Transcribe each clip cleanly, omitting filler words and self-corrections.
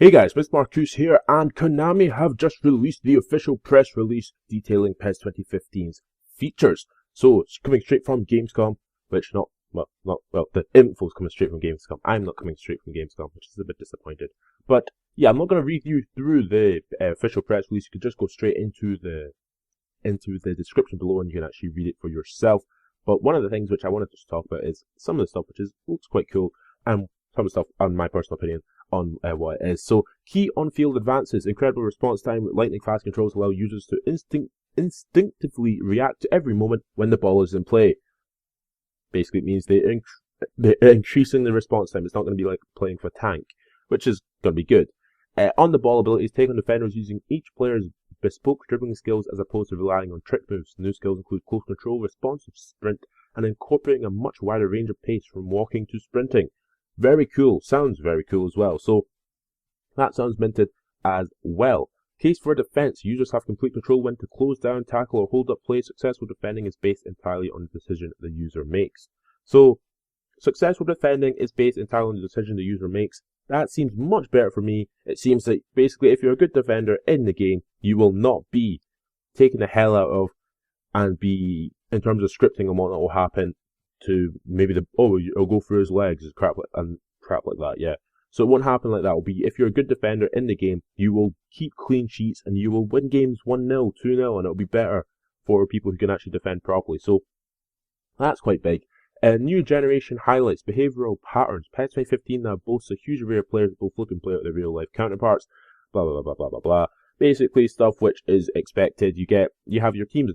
Hey guys, Mr. Marcus here, and Konami have just released the official press release detailing PES 2015's features. So, it's coming straight from Gamescom, which the info's coming straight from Gamescom. I'm not coming straight from Gamescom, which is a bit disappointed. But, yeah, I'm not going to read you through the official press release. You could just go straight into the description below and you can actually read it for yourself. But one of the things which I wanted to talk about is some of the stuff which looks quite cool, and some of the stuff, in my personal opinion, on what it is. So, key on-field advances, incredible response time, lightning-fast controls allow users to instinctively react to every moment when the ball is in play. Basically, it means they're increasing the response time. It's not going to be like playing for tank, which is going to be good. On-the-ball abilities take on defenders using each player's bespoke dribbling skills as opposed to relying on trick moves. New skills include close control, responsive sprint, and incorporating a much wider range of pace from walking to sprinting. Very cool. Sounds very cool as well. So, that sounds minted as well. Case for defense. Users have complete control when to close down, tackle, or hold up play. Successful defending is based entirely on the decision the user makes. So, successful defending is based entirely on the decision the user makes. That seems much better for me. It seems that basically if you're a good defender in the game, you will not be taking the hell out of and be, in terms of scripting and what will happen, to maybe it'll go through his legs and crap like that, yeah. So it won't happen like that. It'll be, if you're a good defender in the game, you will keep clean sheets and you will win games 1-0, 2-0, and it'll be better for people who can actually defend properly. So that's quite big. New generation highlights, behavioral patterns. PES 2015 now boasts a huge array of players both look and play out their real life counterparts. Blah blah blah blah blah blah. Basically, stuff which is expected. You have your teams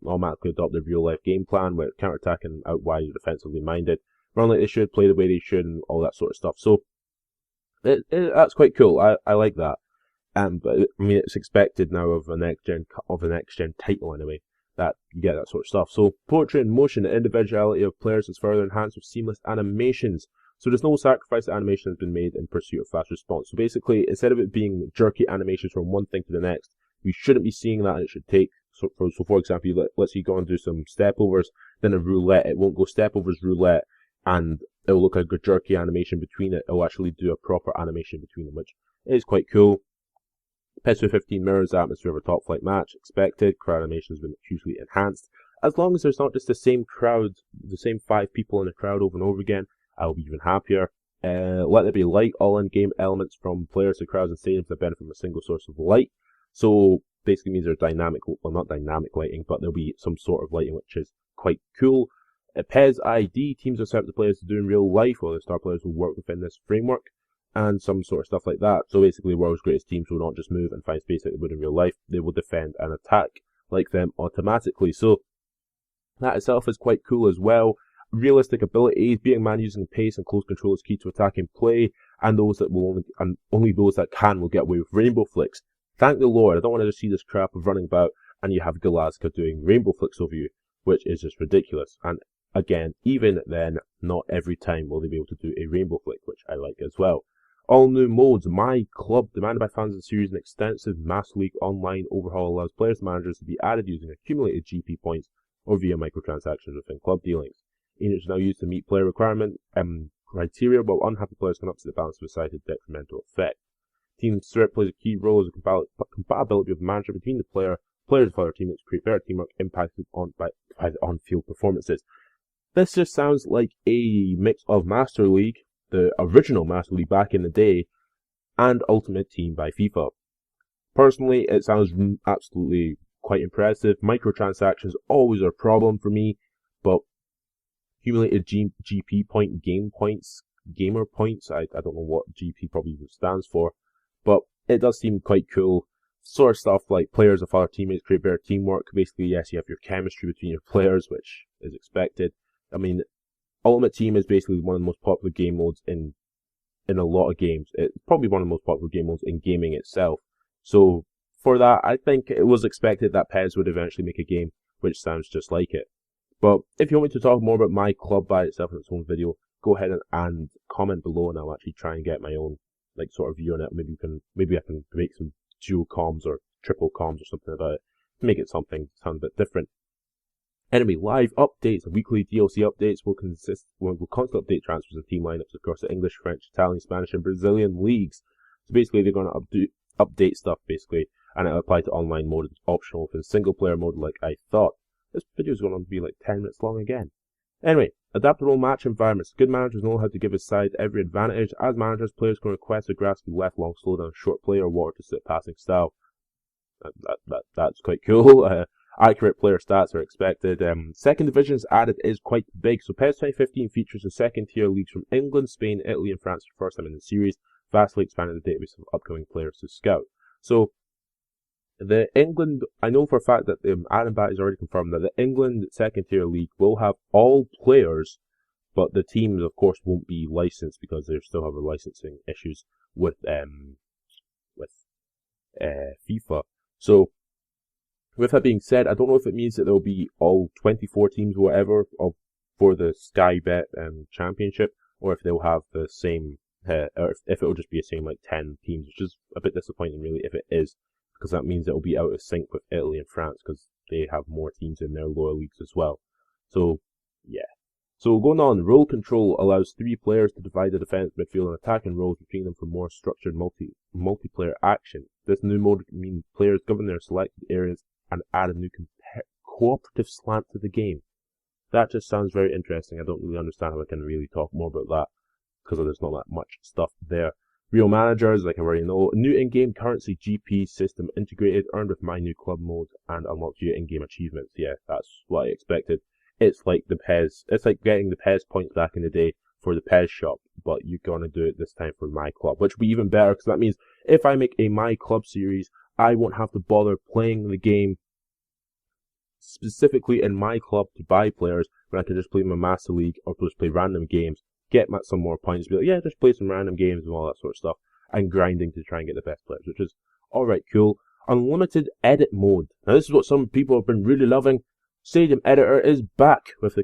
automatically adopt their real life game plan, where counter-attacking out wide or defensively minded, run like they should, play the way they should, and all that sort of stuff. So that's quite cool. I like that. But I mean, it's expected now of a next gen title anyway, that you get that sort of stuff. So portrait in motion, the individuality of players is further enhanced with seamless animations. So there's no sacrifice that animation has been made in pursuit of fast response. So basically, instead of it being jerky animations from one thing to the next, we shouldn't be seeing that. It should take, so for example, let's say you go and do some step overs, then a roulette. It won't go step overs, roulette, and it'll look like a jerky animation between it. It'll actually do a proper animation between them, which is quite cool. PES 2015 mirrors the atmosphere of a top flight match. Expected. Crowd animation has been hugely enhanced. As long as there's not just the same crowd, the same 5 people in the crowd over and over again, I'll be even happier. Let there be light, all in-game elements from players to crowds and stadiums that benefit from a single source of light. So basically means there's not dynamic lighting, but there'll be some sort of lighting which is quite cool. PES ID, teams are set up to players to do in real life, while the star players will work within this framework, and some sort of stuff like that. So basically, world's greatest teams will not just move and find space like they would in real life, they will defend and attack like them automatically. So that itself is quite cool as well. Realistic abilities, being a man using pace and close control is key to attacking play, and only those that can will get away with rainbow flicks. Thank the Lord, I don't want to just see this crap of running about and you have Galaska doing rainbow flicks over you, which is just ridiculous. And again, even then, not every time will they be able to do a rainbow flick, which I like as well. All new modes. My Club, demanded by fans of the series, an extensive Master League online overhaul allows players and managers to be added using accumulated GP points or via microtransactions within club dealings. Units are now used to meet player requirement criteria, while unhappy players can upset the balance with a decided detrimental effect. Team spirit plays a key role as a compatibility of the manager between the players of other teammates to create better teamwork impacted by the on-field performances. This just sounds like a mix of Master League, the original Master League back in the day, and Ultimate Team by FIFA. Personally, it sounds absolutely quite impressive. Microtransactions always are a problem for me, but accumulated GP point, gamer points, I don't know what GP probably stands for, but it does seem quite cool. Sort of stuff like players of other teammates create better teamwork. Basically, yes, you have your chemistry between your players, which is expected. I mean, Ultimate Team is basically one of the most popular game modes in a lot of games. It's probably one of the most popular game modes in gaming itself. So for that, I think it was expected that PES would eventually make a game which sounds just like it. But if you want me to talk more about My Club by itself in its own video, go ahead and comment below, and I'll actually try and get my own sort of view on it. Maybe I can make some dual comms or triple comms or something about it to make it sound a bit different. Enemy live updates and weekly DLC updates will constantly update transfers and team lineups across the English, French, Italian, Spanish, and Brazilian leagues. So basically, they're going to update stuff, basically, and it'll apply to online mode. It's optional for single player mode, like I thought. This video is going to be like 10 minutes long again. Anyway, adaptable match environments. Good managers know how to give a side every advantage. As managers, players can request the grass be left long, slow down, short play, or water to suit passing style. That's quite cool. Accurate player stats are expected. Second divisions added is quite big. So PES 2015 features the second tier leagues from England, Spain, Italy, and France for the first time in the series, vastly expanding the database of upcoming players to scout. So the England, I know for a fact that Adam Bat has already confirmed that the England second tier league will have all players, but the teams, of course, won't be licensed because they still have licensing issues with FIFA. So, with that being said, I don't know if it means that there will be all 24 teams, whatever, for the Sky Bet Championship, or if they'll have the same, or if it will just be the same like 10 teams, which is a bit disappointing, really, if it is. Because that means it will be out of sync with Italy and France, because they have more teams in their lower leagues as well. So, yeah. So going on, role control allows 3 players to divide the defense, midfield, and attacking roles between them for more structured multiplayer action. This new mode means players govern their selected areas and add a new cooperative slant to the game. That just sounds very interesting. I don't really understand how I can really talk more about that, because there's not that much stuff there. Real managers, like I already know. New in-game currency GP system integrated, earned with my new club mode, and unlocks your in-game achievements. Yeah, that's what I expected. It's like the PES. It's like getting the PES points back in the day for the PES shop, but you're gonna do it this time for my club, which will be even better, because that means if I make a my club series, I won't have to bother playing the game specifically in my club to buy players, when I can just play my Master League or just play random games, get some more points, be like, yeah, just play some random games and all that sort of stuff, and grinding to try and get the best players, which is alright, cool. Unlimited edit mode. Now this is what some people have been really loving. Stadium Editor is back with the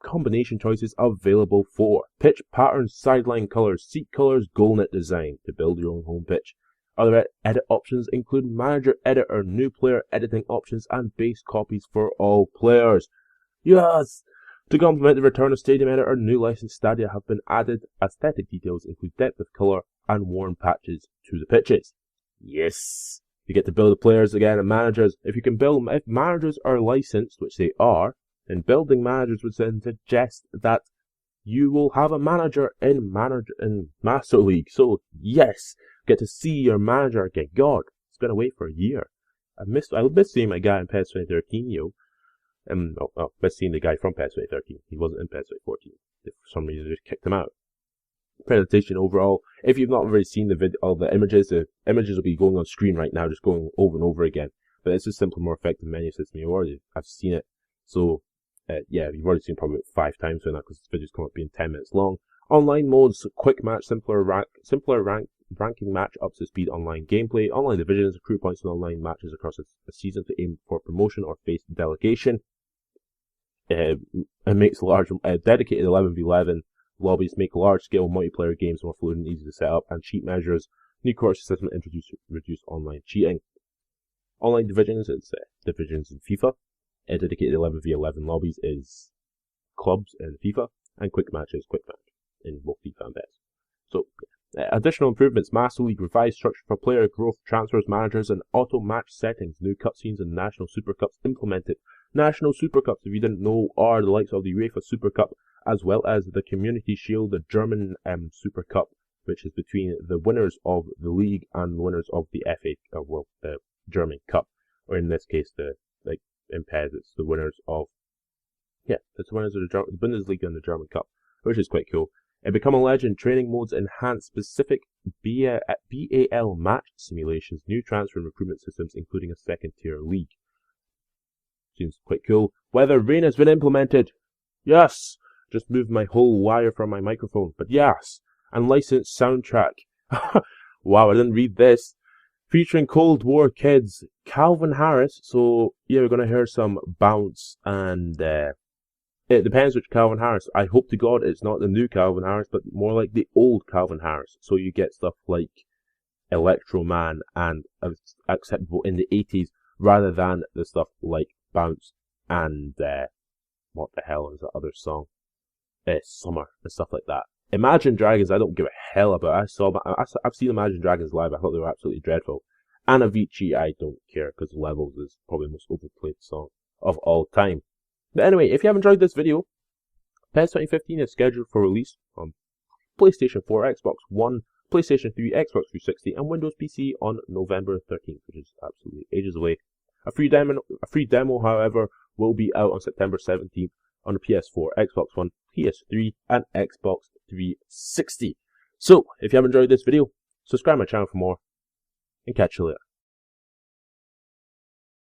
combination choices available for pitch patterns, sideline colors, seat colors, goal net design to build your own home pitch. Other edit options include Manager Editor, new player editing options, and base copies for all players. Yes! To complement the return of Stadium Editor, new licensed stadia have been added. Aesthetic details include depth of colour and worn patches to the pitches. Yes! You get to build the players again and managers. If managers are licensed, which they are, then building managers would then suggest that you will have a manager in Master League. So yes, get to see your manager again. God, it's been away for a year. I missed seeing my guy in PES 2013, yo. Missed seeing the guy from PES 2013. He wasn't in PES 2014. For some reason, they just kicked him out. Presentation overall. If you've not already seen the images will be going on screen right now, just going over and over again. But it's a simpler, more effective menu system. I've seen it. So, yeah, you've already seen it probably 5 times right now, because this video's come up being 10 minutes long. Online modes, quick match, simpler ranking match, up to speed online gameplay. Online divisions, accrue points in online matches across a season to aim for promotion or face delegation. It makes dedicated 11v11 lobbies, make large-scale multiplayer games more fluid and easy to set up, and cheat measures. New course system reduce online cheating. Online divisions is divisions in FIFA. Dedicated 11v11 lobbies is clubs in FIFA, and quick match in both FIFA and PES. So, additional improvements: Master League revised structure for player growth, transfers, managers, and auto match settings. New cutscenes and National Super Cups implemented. National Super Cups, if you didn't know, are the likes of the UEFA Super Cup, as well as the Community Shield, the German Super Cup, which is between the winners of the league and the winners of the the German Cup, or in this case, in PES, it's the winners of the Bundesliga and the German Cup, which is quite cool. Become a Legend training modes enhance specific BAL match simulations, new transfer and recruitment systems, including a second tier league. Seems quite cool. Weather rain has been implemented. Yes! Just moved my whole wire from my microphone, but yes! And licensed soundtrack. Wow, I didn't read this. Featuring Cold War kids, Calvin Harris. So, yeah, we're going to hear some bounce, and it depends which Calvin Harris. I hope to God it's not the new Calvin Harris, but more like the old Calvin Harris. So you get stuff like Electro Man and acceptable in the 80s, rather than the stuff like Bounce and what the hell is that other song? Summer and stuff like that. Imagine Dragons, I don't give a hell about. I've seen Imagine Dragons live. I thought they were absolutely dreadful. And Avicii, I don't care because Levels is probably the most overplayed song of all time. But anyway, if you have enjoyed this video, PES 2015 is scheduled for release on PlayStation 4, Xbox One, PlayStation 3, Xbox 360, and Windows PC on November 13th, which is absolutely ages away. A free demo, however, will be out on September 17th on the PS4, Xbox One, PS3, and Xbox 360. So, if you have enjoyed this video, subscribe to my channel for more, and catch you later.